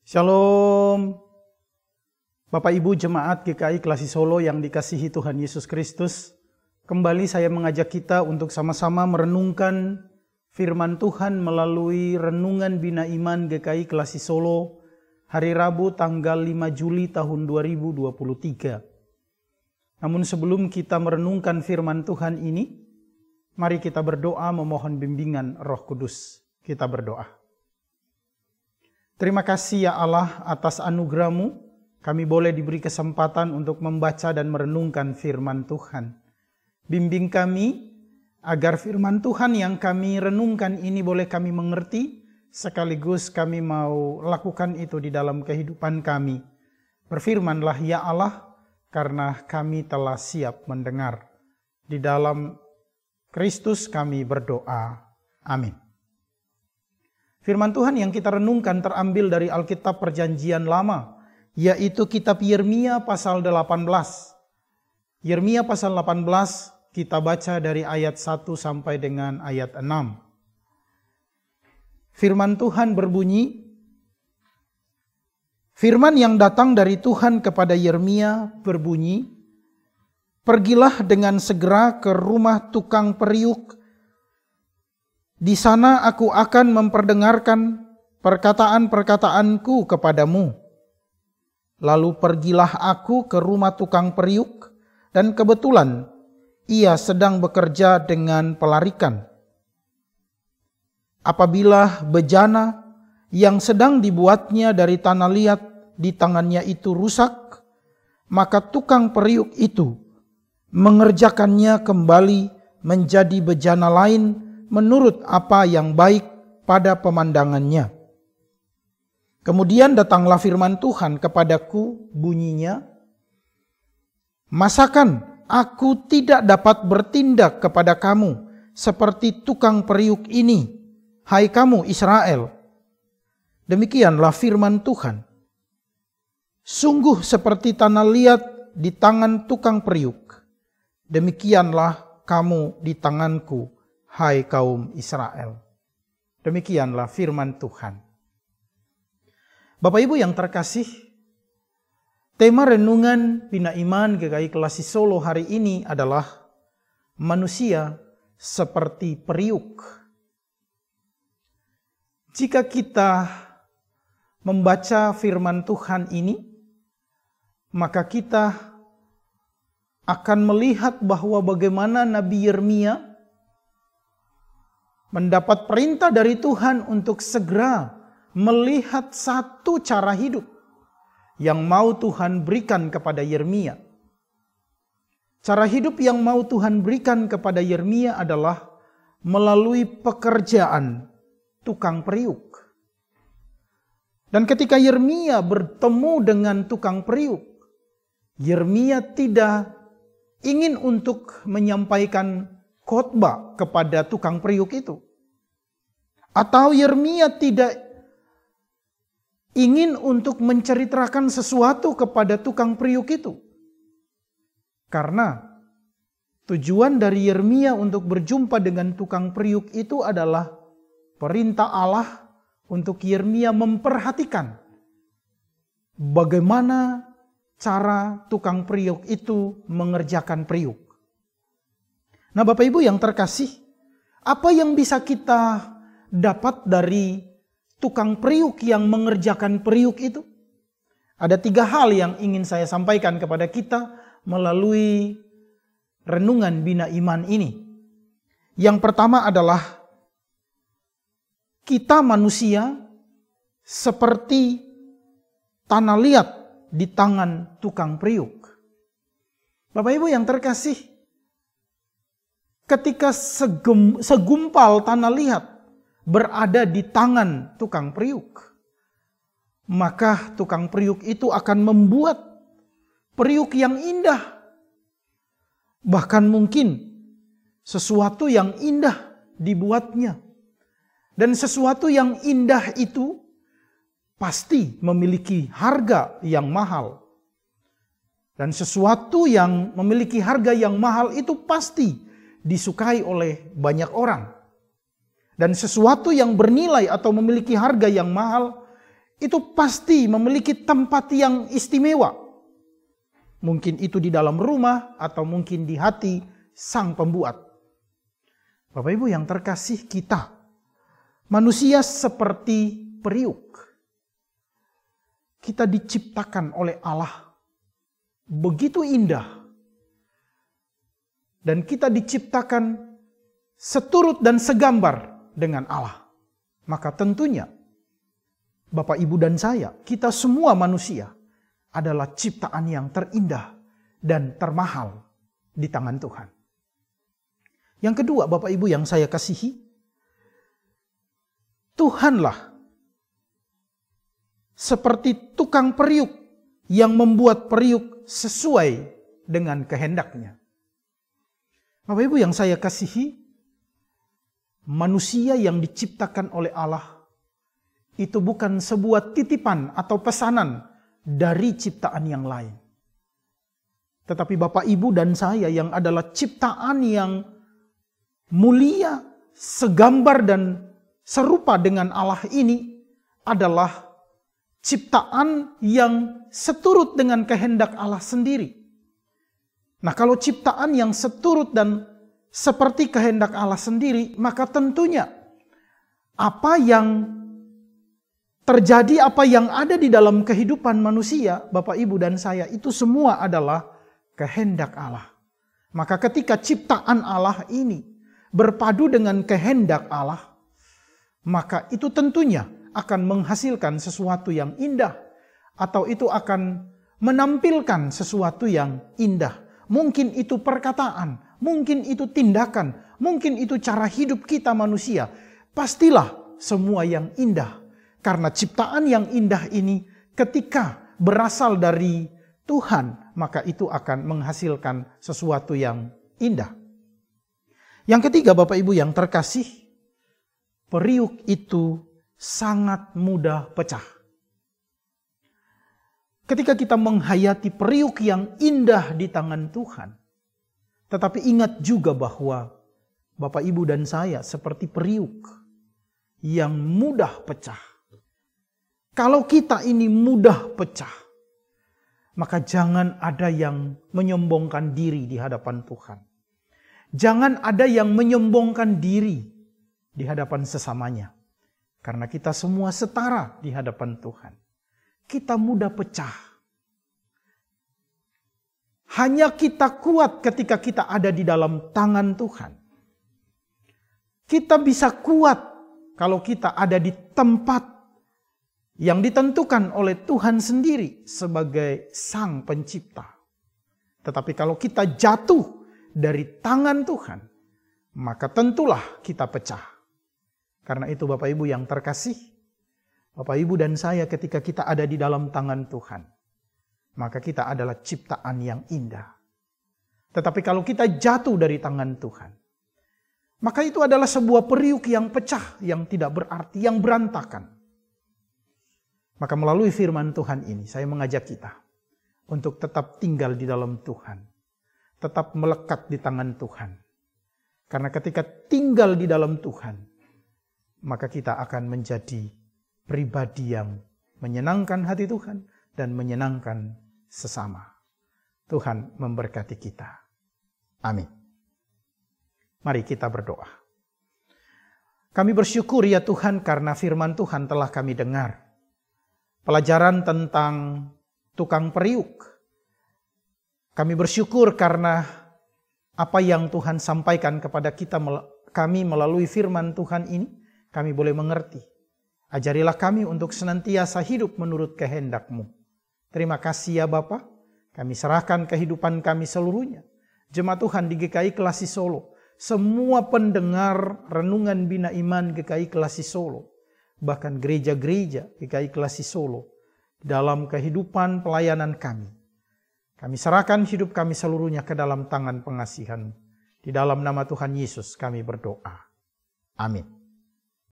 Shalom, Bapak Ibu Jemaat GKI Klasi Solo yang dikasihi Tuhan Yesus Kristus. Kembali saya mengajak kita untuk sama-sama merenungkan firman Tuhan melalui Renungan Bina Iman GKI Klasi Solo hari Rabu tanggal 5 Juli tahun 2023. Namun sebelum kita merenungkan firman Tuhan ini, mari kita berdoa memohon bimbingan Roh Kudus. Kita berdoa. Terima kasih ya Allah atas anugerah-Mu, kami boleh diberi kesempatan untuk membaca dan merenungkan firman Tuhan. Bimbing kami agar firman Tuhan yang kami renungkan ini boleh kami mengerti, sekaligus kami mau lakukan itu di dalam kehidupan kami. Berfirmanlah ya Allah, karena kami telah siap mendengar. Di dalam Kristus kami berdoa. Amin. Firman Tuhan yang kita renungkan terambil dari Alkitab Perjanjian Lama, yaitu kitab Yeremia pasal 18. Yeremia pasal 18 kita baca dari ayat 1 sampai dengan ayat 6. Firman Tuhan berbunyi, firman yang datang dari Tuhan kepada Yeremia berbunyi, "Pergilah dengan segera ke rumah tukang periuk. Di sana aku akan memperdengarkan perkataan-perkataanku kepadamu. Lalu pergilah aku ke rumah tukang periuk, dan kebetulan ia sedang bekerja dengan pelarikan. Apabila bejana yang sedang dibuatnya dari tanah liat di tangannya itu rusak, maka tukang periuk itu mengerjakannya kembali menjadi bejana lain menurut apa yang baik pada pemandangannya. Kemudian datanglah firman Tuhan kepadaku, bunyinya, masakan aku tidak dapat bertindak kepada kamu seperti tukang periuk ini, hai kamu Israel? Demikianlah firman Tuhan. Sungguh seperti tanah liat di tangan tukang periuk, demikianlah kamu di tanganku, hai kaum Israel. Demikianlah firman Tuhan. Bapak Ibu yang terkasih, tema renungan Bina Iman GKI Klasi Solo hari ini adalah manusia seperti periuk. Jika kita membaca firman Tuhan ini, maka kita akan melihat bahwa bagaimana Nabi Yeremia mendapat perintah dari Tuhan untuk segera melihat satu cara hidup yang mau Tuhan berikan kepada Yeremia. Cara hidup yang mau Tuhan berikan kepada Yeremia adalah melalui pekerjaan tukang periuk. Dan ketika Yeremia bertemu dengan tukang periuk, Yeremia tidak ingin untuk menyampaikan khotbah kepada tukang periuk itu. Atau Yeremia tidak ingin untuk menceritakan sesuatu kepada tukang periuk itu. Karena tujuan dari Yeremia untuk berjumpa dengan tukang periuk itu adalah perintah Allah untuk Yeremia memperhatikan bagaimana cara tukang periuk itu mengerjakan periuk. Nah Bapak Ibu yang terkasih, apa yang bisa kita dapat dari tukang periuk yang mengerjakan periuk itu? Ada 3 hal yang ingin saya sampaikan kepada kita melalui renungan Bina Iman ini. Yang pertama adalah kita manusia seperti tanah liat di tangan tukang periuk. Bapak Ibu yang terkasih, ketika segumpal tanah liat berada di tangan tukang periuk, maka tukang periuk itu akan membuat periuk yang indah. Bahkan mungkin sesuatu yang indah dibuatnya. Dan sesuatu yang indah itu pasti memiliki harga yang mahal. Dan sesuatu yang memiliki harga yang mahal itu pasti disukai oleh banyak orang. Dan sesuatu yang bernilai atau memiliki harga yang mahal itu pasti memiliki tempat yang istimewa. Mungkin itu di dalam rumah atau mungkin di hati sang pembuat. Bapak Ibu yang terkasih, kita manusia seperti periuk. Kita diciptakan oleh Allah begitu indah. Dan kita diciptakan seturut dan segambar dengan Allah. Maka tentunya Bapak, Ibu, dan saya, kita semua manusia adalah ciptaan yang terindah dan termahal di tangan Tuhan. Yang kedua, Bapak, Ibu yang saya kasihi, Tuhanlah seperti tukang periuk yang membuat periuk sesuai dengan kehendaknya. Bapak, Ibu yang saya kasihi, manusia yang diciptakan oleh Allah itu bukan sebuah titipan atau pesanan dari ciptaan yang lain. Tetapi Bapak, Ibu, dan saya yang adalah ciptaan yang mulia, segambar dan serupa dengan Allah ini adalah ciptaan yang seturut dengan kehendak Allah sendiri. Nah, kalau ciptaan yang seturut dan seperti kehendak Allah sendiri, maka tentunya apa yang terjadi, apa yang ada di dalam kehidupan manusia, Bapak, Ibu, dan saya, itu semua adalah kehendak Allah. Maka ketika ciptaan Allah ini berpadu dengan kehendak Allah, maka itu tentunya akan menghasilkan sesuatu yang indah, atau itu akan menampilkan sesuatu yang indah. Mungkin itu perkataan, mungkin itu tindakan, mungkin itu cara hidup kita manusia. Pastilah semua yang indah. Karena ciptaan yang indah ini ketika berasal dari Tuhan, maka itu akan menghasilkan sesuatu yang indah. Yang ketiga, Bapak, Ibu yang terkasih, periuk itu sangat mudah pecah. Ketika kita menghayati periuk yang indah di tangan Tuhan, tetapi ingat juga bahwa Bapak, Ibu, dan saya seperti periuk yang mudah pecah. Kalau kita ini mudah pecah, maka jangan ada yang menyombongkan diri di hadapan Tuhan. Jangan ada yang menyombongkan diri di hadapan sesamanya. Karena kita semua setara di hadapan Tuhan. Kita mudah pecah. Hanya kita kuat ketika kita ada di dalam tangan Tuhan. Kita bisa kuat kalau kita ada di tempat yang ditentukan oleh Tuhan sendiri sebagai Sang Pencipta. Tetapi kalau kita jatuh dari tangan Tuhan, maka tentulah kita pecah. Karena itu Bapak, Ibu yang terkasih, Bapak, Ibu, dan saya ketika kita ada di dalam tangan Tuhan, maka kita adalah ciptaan yang indah. Tetapi kalau kita jatuh dari tangan Tuhan, maka itu adalah sebuah periuk yang pecah, yang tidak berarti, yang berantakan. Maka melalui firman Tuhan ini, saya mengajak kita untuk tetap tinggal di dalam Tuhan. Tetap melekat di tangan Tuhan. Karena ketika tinggal di dalam Tuhan, maka kita akan menjadi pribadi yang menyenangkan hati Tuhan dan menyenangkan sesama. Tuhan memberkati kita. Amin. Mari kita berdoa. Kami bersyukur ya Tuhan karena firman Tuhan telah kami dengar. Pelajaran tentang tukang periuk. Kami bersyukur karena apa yang Tuhan sampaikan kepada kami melalui firman Tuhan ini, kami boleh mengerti. Ajarilah kami untuk senantiasa hidup menurut kehendak-Mu. Terima kasih ya Bapa. Kami serahkan kehidupan kami seluruhnya. Jemaat Tuhan di GKI Kelasi Solo. Semua pendengar renungan Bina Iman GKI Kelasi Solo. Bahkan gereja-gereja GKI Kelasi Solo. Dalam kehidupan pelayanan kami. Kami serahkan hidup kami seluruhnya ke dalam tangan pengasihan. Di dalam nama Tuhan Yesus kami berdoa. Amin.